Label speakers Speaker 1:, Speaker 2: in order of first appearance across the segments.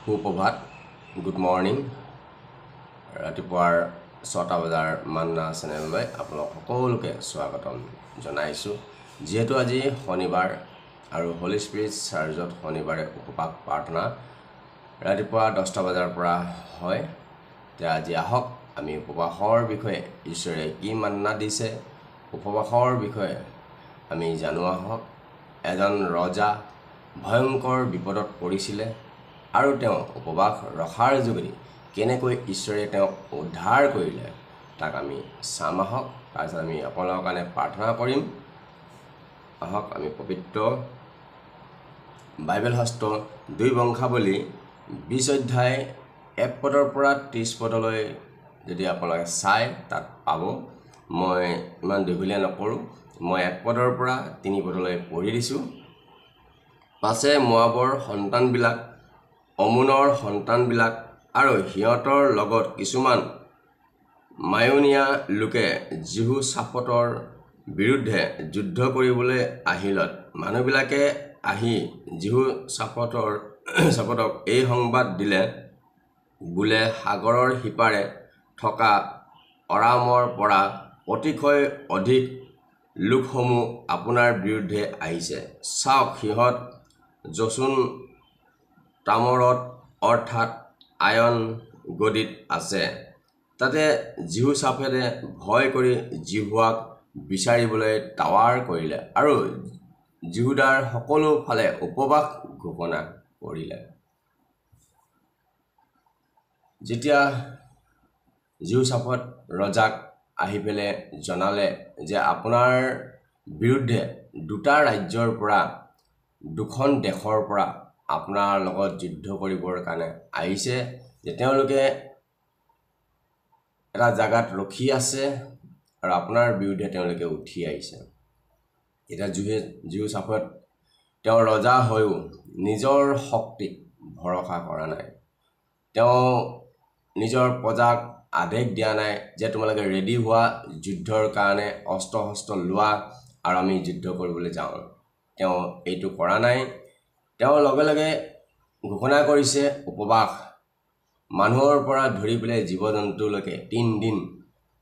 Speaker 1: সুপ্ৰভাত, good morning. ৰাতিপুৱাৰ 6টা বজাৰ মান্না চেনেললৈ আপোনালোক সকলোকে স্বাগতম জনাইছোঁ। যিহেতু আজি শনিবাৰ আৰু হলি স্পিৰিট চাৰ্চত শনিবাৰে উপবাস প্ৰাৰ্থনা ৰাতিপুৱা 10টা বজাৰ পৰা হয়। এতিয়া আজি আহক আমি উপবাসৰ বিষয়ে ঈশ্বৰে কি মান্না দিছে, উপবাসৰ বিষয়ে আমি জানো আহক। এজন ৰজা ভয়ংকৰ বিপদত পৰিছিলে আৰু তেওঁ উপবাস ৰখাৰ যোগেদি কেনেকৈ ঈশ্বৰে তেওঁক উদ্ধাৰ কৰিলে তাক আমি চাম আহক। তাৰপিছত আমি আপোনালোকৰ কাৰণে প্ৰাৰ্থনা কৰিম। আহক আমি পবিত্ৰ বাইবেল শাস্ত্ৰ 2 বংশাৱলী 20 অধ্যায় 1 পদৰ পৰা 30 পদলৈ যদি আপোনালোকে চাই তাত পাব। মই ইমান দীঘলীয়া নকৰোঁ, মই 1 পদৰ পৰা 3 পদলৈ পঢ়ি দিছোঁ। পাছে মোৱাবৰ সন্তানবিলাক, অমোনৰ সন্তানবিলাক আৰু সিহঁতৰ লগত কিছুমান মায়নীয়া লোকে জিহোছাফতৰ বিৰুদ্ধে যুদ্ধ কৰিবলৈ আহিলত মানুহবিলাকে আহি জিহোছাফতক এই সংবাদ দিলে, বোলে সাগৰৰ সিপাৰে থকা অৰামৰ পৰা অতিশয় অধিক লোকসমূহ আপোনাৰ বিৰুদ্ধে আহিছে। চাওক, সিহঁত জচুন তামৰত অৰ্থাৎ আয়ন গদিত আছে। তাতে জিহোছাফতে ভয় কৰি জিহুৱাক বিচাৰিবলৈ টাৱাৰ কৰিলে আৰু জিহুদাৰ সকলো ফালে উপবাস ঘোষণা কৰিলে। যেতিয়া জিহোছাফত ৰজাক আহি পেলাই জনালে যে আপোনাৰ বিৰুদ্ধে দুটা ৰাজ্যৰ পৰা, দুখন দেশৰ পৰা আপোনাৰ লগত যুদ্ধ কৰিবৰ কাৰণে আহিছে, যে তেওঁলোকে এটা জাগাত ৰখি আছে আৰু আপোনাৰ বিৰুদ্ধে তেওঁলোকে উঠি আহিছে। এতিয়া জিহোছাফত তেওঁ ৰজা হৈও নিজৰ শক্তিক ভৰসা কৰা নাই। তেওঁ নিজৰ প্ৰজাক আদেশ দিয়া নাই যে তোমালোকে ৰেডি হোৱা, যুদ্ধৰ কাৰণে অস্ত্ৰ শস্ত্ৰ লোৱা আৰু আমি যুদ্ধ কৰিবলৈ যাওঁ। তেওঁ এইটো কৰা নাই। তেওঁ লগে লগে ঘোষণা কৰিছে উপবাস। মানুহৰ পৰা ধৰি পেলাই জীৱ জন্তুলৈকে 3 দিন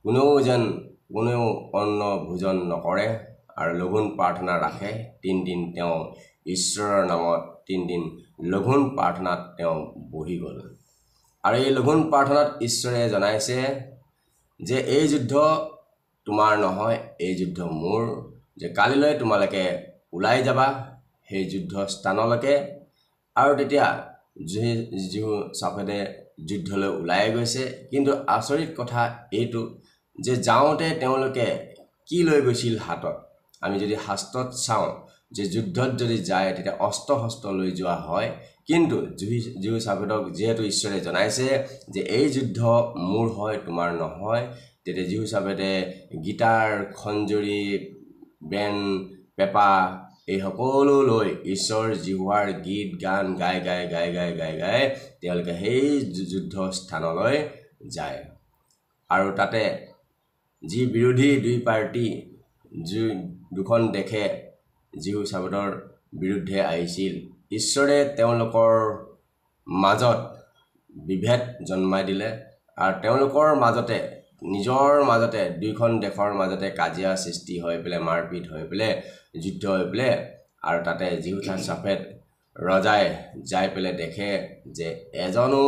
Speaker 1: কোনেও অন্ন ভোজন নকৰে আৰু লঘোণ প্ৰাৰ্থনা ৰাখে। 3 দিন তেওঁ ঈশ্বৰৰ নামত 3 দিন লঘোণ প্ৰাৰ্থনাত তেওঁ বহি গ'ল। আৰু এই লঘোণ প্ৰাৰ্থনাত ঈশ্বৰে জনাইছে যে এই যুদ্ধ তোমাৰ নহয়, এই যুদ্ধ মোৰ। যে কালিলৈ তোমালোকে ওলাই যাবা সেই যুদ্ধ স্থানলৈকে। আৰু তেতিয়া জিহোছাফতে যুদ্ধলৈ ওলাই গৈছে। কিন্তু আচৰিত কথা এইটো যে যাওঁতে তেওঁলোকে কি লৈ গৈছিল হাতত। আমি যদি শাস্ত্ৰত চাওঁ যে যুদ্ধত যদি যায় তেতিয়া অস্ত্ৰ শস্ত্ৰ লৈ যোৱা হয়। কিন্তু জিহোছাফতক যিহেতু ঈশ্বৰে জনাইছে যে এই যুদ্ধ মোৰ হয়, তোমাৰ নহয়, তেতিয়া জিহোছাফতে গীটাৰ, খঞ্জৰি, বেন, পেঁপা এই সকলো লৈ ঈশ্বৰ জিহুৱাৰ গীত গান গাই তেওঁলোকে সেই যুদ্ধ স্থানলৈ যায়। আৰু তাতে যি বিৰোধী 2 পাৰ্টি, দুখন দেশে জিহোছাফতৰ বিৰুদ্ধে আহিছিল, ঈশ্বৰে তেওঁলোকৰ মাজত বিভেদ জন্মাই দিলে। আৰু তেওঁলোকৰ মাজতে, নিজৰ মাজতে, 2খন দেশৰ মাজতে কাজিয়া সৃষ্টি হৈ পেলাই, মাৰপিট হৈ পেলাই, যুদ্ধ হৈ পেলাই। আৰু তাতে জিহোছাফত ৰজাই যাই পেলাই দেখে যে এজনো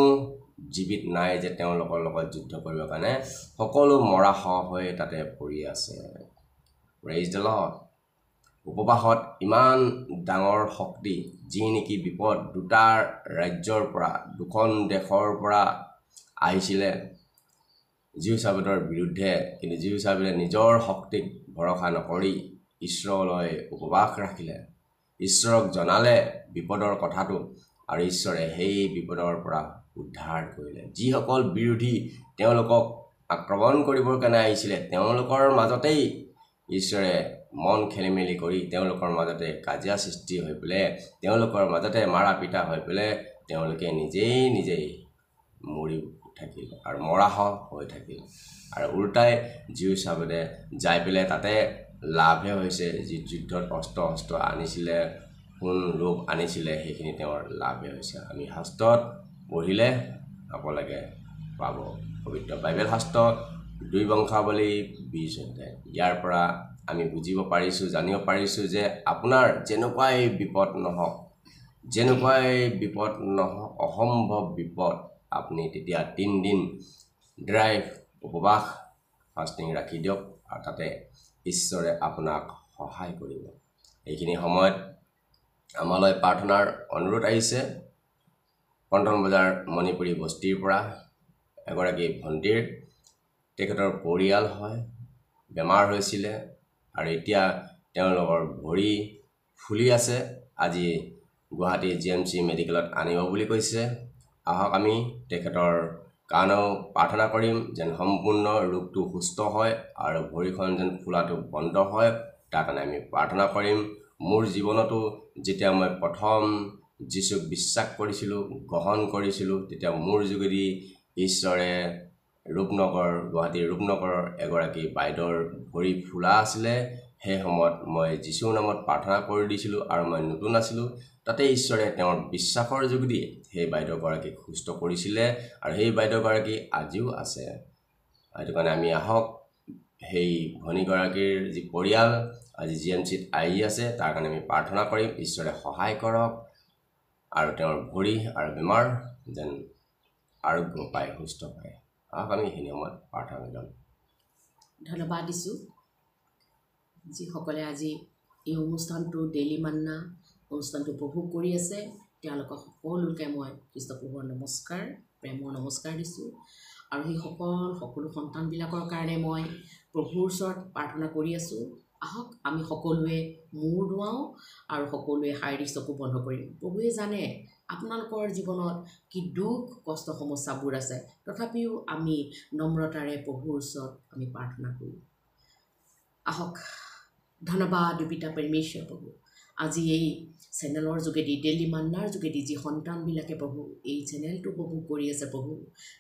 Speaker 1: জীৱিত নাই, যে তেওঁলোকৰ লগত যুদ্ধ কৰিবৰ কাৰণে সকলো মৰা হৈ তাতে পৰি আছে। Praise the lord. উপবাসত ইমান ডাঙৰ শক্তি, যি নেকি বিপদ 2টা ৰাজ্যৰ পৰা, 2খন দেশৰ পৰা আহিছিলে জিহোছাফতৰ বিৰুদ্ধে। কিন্তু জিহোছাফতে নিজৰ শক্তিক ভৰসা নকৰি ঈশ্বৰলৈ উপবাস ৰাখিলে, ঈশ্বৰক জনালে বিপদৰ কথাটো, আৰু ঈশ্বৰে সেই বিপদৰ পৰা উদ্ধাৰ কৰিলে। যিসকল বিৰোধী তেওঁলোকক আক্ৰমণ কৰিবৰ কাৰণে আহিছিলে, তেওঁলোকৰ মাজতেই ঈশ্বৰে মন খেলিমেলি কৰি, তেওঁলোকৰ মাজতে কাজিয়া সৃষ্টি হৈ পেলাই, তেওঁলোকৰ মাজতে মাৰা পিটা হৈ পেলাই তেওঁলোকে নিজেই মৰি থাকিল আৰু মৰাশ হৈ থাকিল। আৰু উল্টাই জিহোছাফতে যাই পেলাই তাতে লাভহে হৈছে। যি যুদ্ধত অস্ত্ৰ আনিছিলে, সোণ ৰূপ আনিছিলে, সেইখিনি তেওঁৰ লাভহে হৈছে। আমি শাস্ত্ৰত পঢ়িলে আপোনালোকে পাব পবিত্ৰ বাইবেল শাস্ত্ৰ 2 বংশাৱলী 20 অধ্যায় ইয়াৰ পৰা আমি বুজিব পাৰিছো জানিব পাৰিছো যে আপোনাৰ যেনেকুৱাই বিপদ নহওক অসম্ভৱ বিপদ আপুনি তেতিয়া 3 দিন ড্ৰাইভ উপবাস ফাষ্টিং ৰাখি দিয়ক আৰু তাতে ঈশ্বৰে আপোনাক সহায় কৰিব এইখিনি সময়ত আমালৈ প্ৰাৰ্থনাৰ অনুৰোধ আহিছে পন্টন বজাৰ মণিপুৰী বস্তিৰ পৰা এগৰাকী ভণ্টিৰ তেখেতৰ পৰিয়াল হয় বেমাৰ হৈছিলে আৰু এতিয়া তেওঁলোকৰ ভৰি ফুলি আছে আজি গুৱাহাটী জিএমচি মেডিকেলত আনিব বুলি কৈছে আহক আমি তেখেতৰ কাৰণেও প্ৰাৰ্থনা কৰিম যেন সম্পূৰ্ণ ৰোগটো সুস্থ হয় আৰু ভৰিখন যেন ফুলাটো বন্ধ হয় তাৰ কাৰণে আমি প্ৰাৰ্থনা কৰিম মোৰ জীৱনতো যেতিয়া মই প্ৰথম যীশুক বিশ্বাস কৰিছিলোঁ গ্ৰহণ কৰিছিলোঁ তেতিয়া মোৰ যোগেদি ঈশ্বৰে ৰূপনগৰ গুৱাহাটীৰ ৰূপনগৰৰ এগৰাকী বাইদেউৰ ভৰি ফুলা আছিলে সেই সময়ত মই যীশুৰ নামত প্ৰাৰ্থনা কৰি দিছিলোঁ আৰু মই নতুন আছিলোঁ তাতে ঈশ্বৰে তেওঁৰ বিশ্বাসৰ যোগেদি সেই বাইদেউগৰাকীক সুস্থ কৰিছিলে আৰু সেই বাইদেউগৰাকী আজিও আছে সেইটো কাৰণে আমি আহক সেই ভনীগৰাকীৰ যি পৰিয়াল আজি জিএমচিত আহি আছে তাৰ কাৰণে আমি প্ৰাৰ্থনা কৰিম ঈশ্বৰে সহায় কৰক আৰু তেওঁৰ ভৰি আৰু বেমাৰ যেন আৰোগ্য পায় সুস্থ পায় আহক আমি সেই নিয়মত প্ৰাৰ্থনা কৰিম
Speaker 2: ধন্যবাদ দিছোঁ যিসকলে আজি এই অনুষ্ঠানটো ডেইলি মান্না অনুষ্ঠানটো উপভোগ কৰি আছে তেওঁলোকক সকলোকে মই খ্ৰীষ্ট প্ৰভুৰ নমস্কাৰ প্ৰেমৰ নমস্কাৰ দিছোঁ আৰু সেই সকলো সন্তানবিলাকৰ কাৰণে মই প্ৰভুৰ ওচৰত প্ৰাৰ্থনা কৰি আছোঁ আহক আমি সকলোৱে মূৰ ধুৱাওঁ আৰু সকলোৱে শাৰীৰিক চকু বন্ধ কৰিম প্ৰভুৱে জানে আপোনালোকৰ জীৱনত কি দুখ কষ্ট সমস্যাবোৰ আছে তথাপিও আমি নম্ৰতাৰে প্ৰভুৰ ওচৰত আমি প্ৰাৰ্থনা কৰোঁ আহক ধন্যবাদ পিতা পৰমেশ্বৰ প্ৰভু আজি এই চেনেলৰ যোগেদি ডেইলি মান্নাৰ যোগেদি যি সন্তানবিলাকে প্ৰভু এই চেনেলটো উপভোগ কৰি আছে প্ৰভু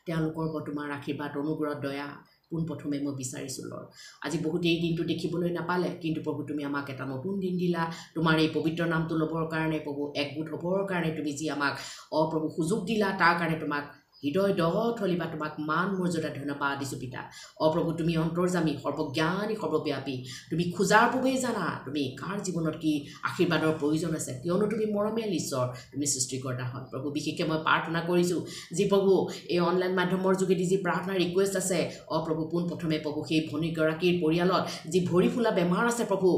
Speaker 2: তেওঁলোকৰ ওপৰত তোমাৰ আশীৰ্বাদ অনুগ্ৰহ দয়া পোনপ্ৰথমে মই বিচাৰিছোঁ লৰ্ড আজি বহুত এই দিনটো দেখিবলৈ নাপালে কিন্তু প্ৰভু তুমি আমাক এটা নতুন দিন দিলা তোমাৰ এই পবিত্ৰ নামটো ল'বৰ কাৰণে প্ৰভু একগোট হ'বৰ কাৰণে তুমি যি আমাক প্ৰভু সুযোগ দিলা তাৰ কাৰণে তোমাক হৃদয় দহথলিবা তোমাক মান মৰ্যাদা ধন্যবাদ দিছোঁ পিতা প্ৰভু তুমি অন্তৰ্যামী সৰ্বজ্ঞানী সৰ্বব্যাপী তুমি খোজাৰ পূৰ্বেই জানা তুমি কাৰ জীৱনত কি আশীৰ্বাদৰ প্ৰয়োজন আছে কিয়নো তুমি মৰমীয়াল ঈশ্বৰ তুমি সৃষ্টিকৰ্তা হয় প্ৰভু বিশেষকৈ মই প্ৰাৰ্থনা কৰিছোঁ যি প্ৰভু এই অনলাইন মাধ্যমৰ যোগেদি যি প্ৰাৰ্থনা ৰিকুৱেষ্ট আছে প্ৰভু পোনপ্ৰথমে প্ৰভু সেই ভনীগৰাকীৰ পৰিয়ালত যি ভৰি ফুলা বেমাৰ আছে প্ৰভু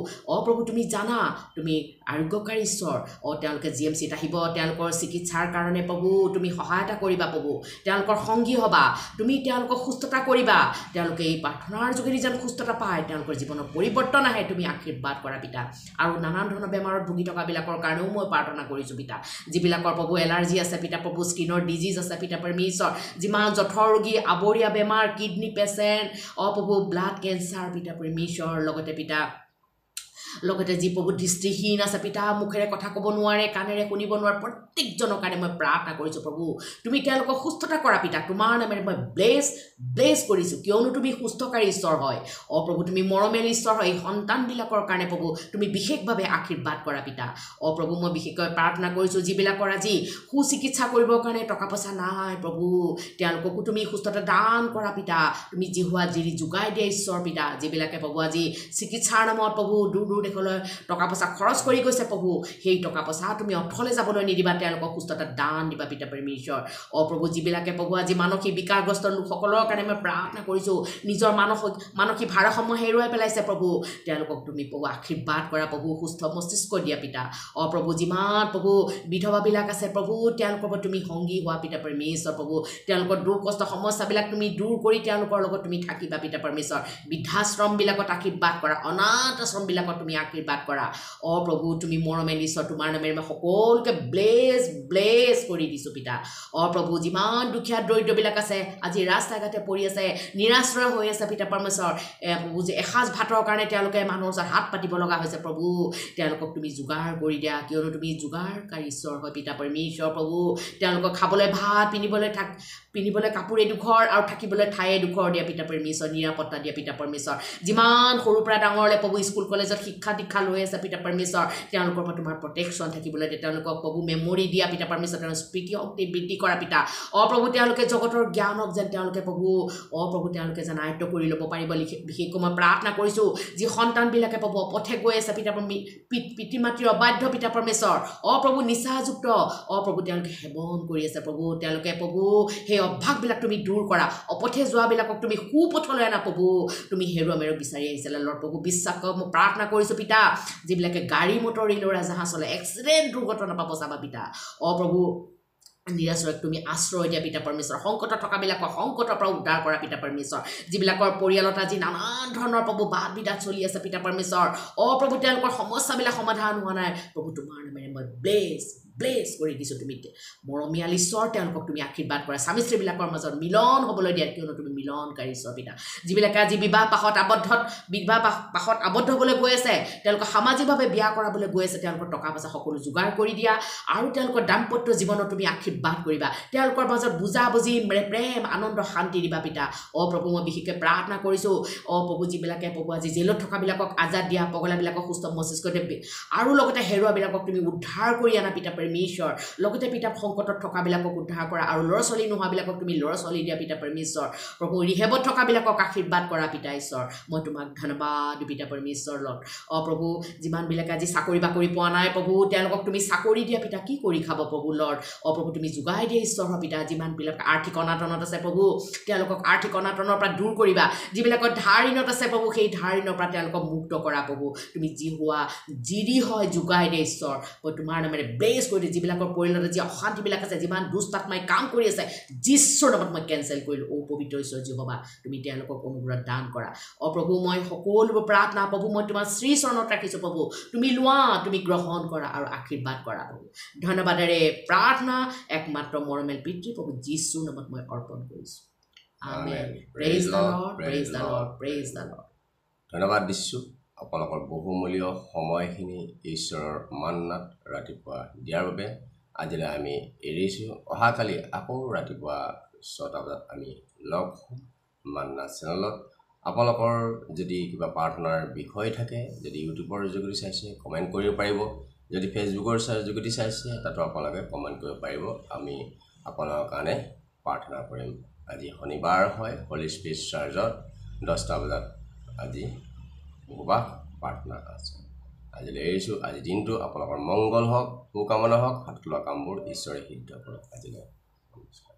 Speaker 2: প্ৰভু তুমি জানা তুমি আৰোগ্যকাৰী ঈশ্বৰ তেওঁলোকে জিএমচিত আহিব তেওঁলোকৰ চিকিৎসাৰ কাৰণে প্ৰভু তুমি সহায়তা কৰিবা প্ৰভু তেওঁলোকৰ সংগী হ'বা তুমি তেওঁলোকক সুস্থতা কৰিবা তেওঁলোকে এই প্ৰাৰ্থনাৰ যোগেদি যেন সুস্থতা পায় তেওঁলোকৰ জীৱনৰ পৰিৱৰ্তন আহে তুমি আশীৰ্বাদ কৰা পিতা আৰু নানান ধৰণৰ বেমাৰত ভুগি থকাবিলাকৰ কাৰণেও মই প্ৰাৰ্থনা কৰিছোঁ পিতা যিবিলাকৰ প্ৰভু এলাৰ্জি আছে পিতা প্ৰভু স্কিনৰ ডিজিজ আছে পিতা পৰমেশ্বৰ যিমান জঠৰ ৰোগী আৱৰীয়া বেমাৰ কিডনী পেচেণ্ট প্ৰভু ব্লাড কেঞ্চাৰ পিতা পৰমেশ্বৰ লগতে পিতা লগতে যি প্ৰভু দৃষ্টিহীন আছে পিতা মুখেৰে কথা ক'ব নোৱাৰে কাণেৰে শুনিব নোৱাৰে প্ৰত্যেকজনৰ কাৰণে মই প্ৰাৰ্থনা কৰিছোঁ প্ৰভু তুমি তেওঁলোকক সুস্থতা কৰা পিতা তোমাৰ নামেৰে মই ব্লেছ কৰিছোঁ কিয়নো তুমি সুস্থকাৰী ঈশ্বৰ হয় প্ৰভু তুমি মৰমীয়াল ঈশ্বৰ হয় এই সন্তানবিলাকৰ কাৰণে প্ৰভু তুমি বিশেষভাৱে আশীৰ্বাদ কৰা পিতা প্ৰভু মই বিশেষকৈ প্ৰাৰ্থনা কৰিছোঁ যিবিলাকৰ আজি সুচিকিৎসা কৰিবৰ কাৰণে টকা পইচা নাই প্ৰভু তেওঁলোককো তুমি সুস্থতা দান কৰা পিতা তুমি জিহুৱা জিৰি যোগাই দিয়া ঈশ্বৰ পিতা যিবিলাকে প্ৰভু আজি চিকিৎসাৰ নামত প্ৰভু দূৰ দেশলৈ টকা পইচা খৰচ কৰি গৈছে প্ৰভু সেই টকা পইচা তুমি অথলে যাবলৈ নিদিবা তেওঁলোকক সুস্থতা দান দিবা পিতা পৰমেশ্বৰ প্ৰভু যিবিলাকে প্ৰভু আজি মানসিক বিকাৰগ্ৰস্ত লোকসকলৰ কাৰণে মই প্ৰাৰ্থনা কৰিছোঁ নিজৰ মানসিক ভাৰসাম্য হেৰুৱাই পেলাইছে প্ৰভু তেওঁলোকক তুমি প্ৰভু আশীৰ্বাদ কৰা প্ৰভু সুস্থ মস্তিষ্ক দিয়া পিতা প্ৰভু যিমান প্ৰভু বিধৱাবিলাক আছে প্ৰভু তেওঁলোকৰ ওপৰত তুমি সংগী হোৱা পিতা পৰমেশ্বৰ প্ৰভু তেওঁলোকৰ দুখ কষ্ট সমস্যাবিলাক তুমি দূৰ কৰি তেওঁলোকৰ লগত তুমি থাকিবা পিতা পৰমেশ্বৰ বৃদ্ধাশ্ৰমবিলাকত আশীৰ্বাদ কৰা অনাথ আশ্ৰমবিলাকত তুমি আশীৰ্বাদ কৰা প্ৰভু তুমি মৰমীয়াল ঈশ্বৰ তোমাৰ নামেৰে মই সকলোকে ব্লেছ কৰি দিছোঁ পিতা প্ৰভু যিমান দুখীয়া দৰিদ্ৰবিলাক আছে আজি ৰাস্তা ঘাটে পৰি আছে নিৰাশ্ৰয় হৈ আছে পিতা পৰমেশ্বৰ প্ৰভু যে এসাঁজ ভাতৰ কাৰণে তেওঁলোকে মানুহৰ ওচৰত হাত পাতিব লগা হৈছে প্ৰভু তেওঁলোকক তুমি যোগাৰ কৰি দিয়া কিয়নো তুমি যোগাৰকাৰী ঈশ্বৰ হয় পিতা পৰমেশ্বৰ প্ৰভু তেওঁলোকক খাবলৈ ভাত পিন্ধিবলৈ কাপোৰ এডোখৰ আৰু থাকিবলৈ ঠাই এডোখৰ দিয়া পিতা পৰমেশ্বৰ নিৰাপত্তা দিয়া পিতা পৰমেশ্বৰ যিমান সৰুৰ পৰা ডাঙৰলৈ প্ৰভু স্কুল কলেজত শিক্ষা দীক্ষা লৈ আছে পিতা পৰমেশ্বৰ তেওঁলোকৰ পৰা তোমাৰ প্ৰটেকশ্যন থাকিবলৈ দিয়ে তেওঁলোকক প্ৰভু মেমৰি দিয়া পিতা পৰমেশ্বৰ তেওঁৰ স্মৃতি শক্তি বৃদ্ধি কৰা পিতা প্ৰভু তেওঁলোকে জগতৰ জ্ঞানক যেন তেওঁলোকে প্ৰভু প্ৰভু তেওঁলোকে যেন আয়ত্ব কৰি ল'ব পাৰিব বিশেষকৈ মই প্ৰাৰ্থনা কৰিছোঁ যি সন্তানবিলাকে প্ৰভু অপথে গৈ আছে পিতৃ মাতৃৰ অবাধ্য পিতা পৰমেশ্বৰ প্ৰভু নিচাযুক্ত প্ৰভু তেওঁলোকে সেৱন কৰি আছে প্ৰভু তেওঁলোকে প্ৰভু সেই অভ্যাসবিলাক তুমি দূৰ কৰা অপথে যোৱাবিলাকক তুমি সুপথলৈ আনা প্ৰভু তুমি হেৰুৱা মেৰু বিচাৰি আহিছিলা লৰ্ড প্ৰভু বিশ্বাস কৰক মই প্ৰাৰ্থনা কৰিছোঁ পিতা যিবিলাকে গাড়ী মটৰ ৰেলৰ জাহাজ চলে এক্সিডেণ্ট দুৰ্ঘটনা পাব চাবা পিতা প্ৰভু নিৰাশ্ৰয়ক তুমি আশ্ৰয় দিয়া পিতা পৰমেশ্বৰ সংকটত থকাবিলাকক সংকটৰ পৰা উদ্ধাৰ কৰা পিতা পৰমেশ্বৰ যিবিলাকৰ পৰিয়ালত আজি নানান ধৰণৰ প্ৰভু বাদ বিদাত চলি আছে পিতা পৰমেশ্বৰ প্ৰভু তেওঁলোকৰ সমস্যাবিলাক সমাধান হোৱা নাই প্ৰভু তোমাৰ নামেৰে মই ব্লেছ কৰি দিছোঁ তুমি মৰমীয়াল ঈশ্বৰ তেওঁলোকক তুমি আশীৰ্বাদ কৰা স্বামী স্ত্ৰীবিলাকৰ মাজত মিলন হ'বলৈ দিয়া কিয়নো তুমি মিলনকাৰী ঈশ্বৰ পিতা যিবিলাকে আজি বিবাহ পাশত আবদ্ধ হ'বলৈ গৈ আছে তেওঁলোকক সামাজিকভাৱে বিয়া কৰাবলৈ গৈ আছে তেওঁলোকৰ টকা পইচা সকলো যোগাৰ কৰি দিয়া আৰু তেওঁলোকৰ দাম্পত্য জীৱনত তুমি আশীৰ্বাদ কৰিবা তেওঁলোকৰ মাজত বুজাবুজি প্ৰেম আনন্দ শান্তি দিবা পিতা প্ৰভু মই বিশেষকৈ প্ৰাৰ্থনা কৰিছোঁ প্ৰভু যিবিলাকে প্ৰভু আজি জেলত থকাবিলাকক আজাদ দিয়া পগলাবিলাকক সুস্থ মস্তিষ্ক দেৱী আৰু লগতে হেৰুৱাবিলাকক তুমি উদ্ধাৰ কৰি আনা পিতা পৰমেশ্বৰ লগতে পিতা সংকটত থকাবিলাকক উদ্ধাৰ কৰা আৰু ল'ৰা ছোৱালী নোহোৱাবিলাকক তুমি ল'ৰা ছোৱালী দিয়া পিতা পৰমেশ্বৰ প্ৰভু ৰিহেবত থকাবিলাকক আশীৰ্বাদ কৰা পিতা ঈশ্বৰ মই তোমাক ধন্যবাদ পিতা পৰমেশ্বৰ লৰ্ড প্ৰভু যিমানবিলাকে আজি চাকৰি বাকৰি পোৱা নাই প্ৰভু তেওঁলোকক তুমি চাকৰি দিয়া পিতা কি কৰি খাব প্ৰভু লৰ্ড প্ৰভু তুমি যোগাই দিয়া ঈশ্বৰ পিতা যিমানবিলাক আৰ্থিক অনাটনত আছে প্ৰভু তেওঁলোকক আৰ্থিক অনাটনৰ পৰা দূৰ কৰিবা যিবিলাকৰ ধাৰ ঋণত আছে প্ৰভু সেই ধাৰ ঋণৰ পৰা তেওঁলোকক মুক্ত কৰা প্ৰভু তুমি যি হয় যোগাই দিয়া ঈশ্বৰ মই তোমাৰ নামেৰে ব্লেছ কৰি দিওঁ যিবিলাকৰ পৰিয়ালত যি অশান্তিবিলাক আছে যিমান দুষ্টাত্মাই কাম কৰি আছে যীশুৰ নামত মই কেঞ্চেল কৰিলোঁ পবিত্ৰ ঈশ্বৰ যহোৱা তুমি তেওঁলোকক অনুগ্ৰহ দান কৰা প্ৰভু মই সকলোবোৰ প্ৰাৰ্থনা প্ৰভু মই তোমাৰ শ্ৰীচৰণত ৰাখিছোঁ প্ৰভু তুমি লোৱা তুমি গ্ৰহণ কৰা আৰু আশীৰ্বাদ কৰা প্ৰভু ধন্যবাদেৰে প্ৰাৰ্থনা একমাত্ৰ মৰমেল পিতৃ প্ৰভু যীশুৰ নামত মই অৰ্পণ কৰিছোঁ amen praise the lord praise the lord praise the lord
Speaker 1: ধন্যবাদ দিছোঁ আপোনালোকৰ বহুমূলীয় সময়খিনি ঈশ্বৰৰ মান্নাত ৰাতিপুৱা দিয়াৰ বাবে আজিলৈ আমি এৰিছোঁ অহাকালি আকৌ ৰাতিপুৱা 6টা বজাত আমি লগ হ'ম মান্না চেনেলত আপোনালোকৰ যদি কিবা প্ৰাৰ্থনাৰ বিষয় থাকে যদি ইউটিউবৰ যোগেদি চাইছে কমেণ্ট কৰিব পাৰিব যদি ফেচবুকৰ যোগেদি চাইছে তাতো আপোনালোকে কমেণ্ট কৰিব পাৰিব আমি আপোনালোকৰ কাৰণে প্ৰাৰ্থনা কৰিম আজি শনিবাৰ হয় হলি স্পিৰিট চাৰ্চত 10টা বজাত আজি উপবাস প্ৰাৰ্থনা আছে আজিলৈ এৰিছোঁ আজি দিনটো আপোনালোকৰ মংগল হওক সুকামনা হওক হাত তোলা কামবোৰ ঈশ্বৰে সিদ্ধ কৰক আজিলৈ নমস্কাৰ।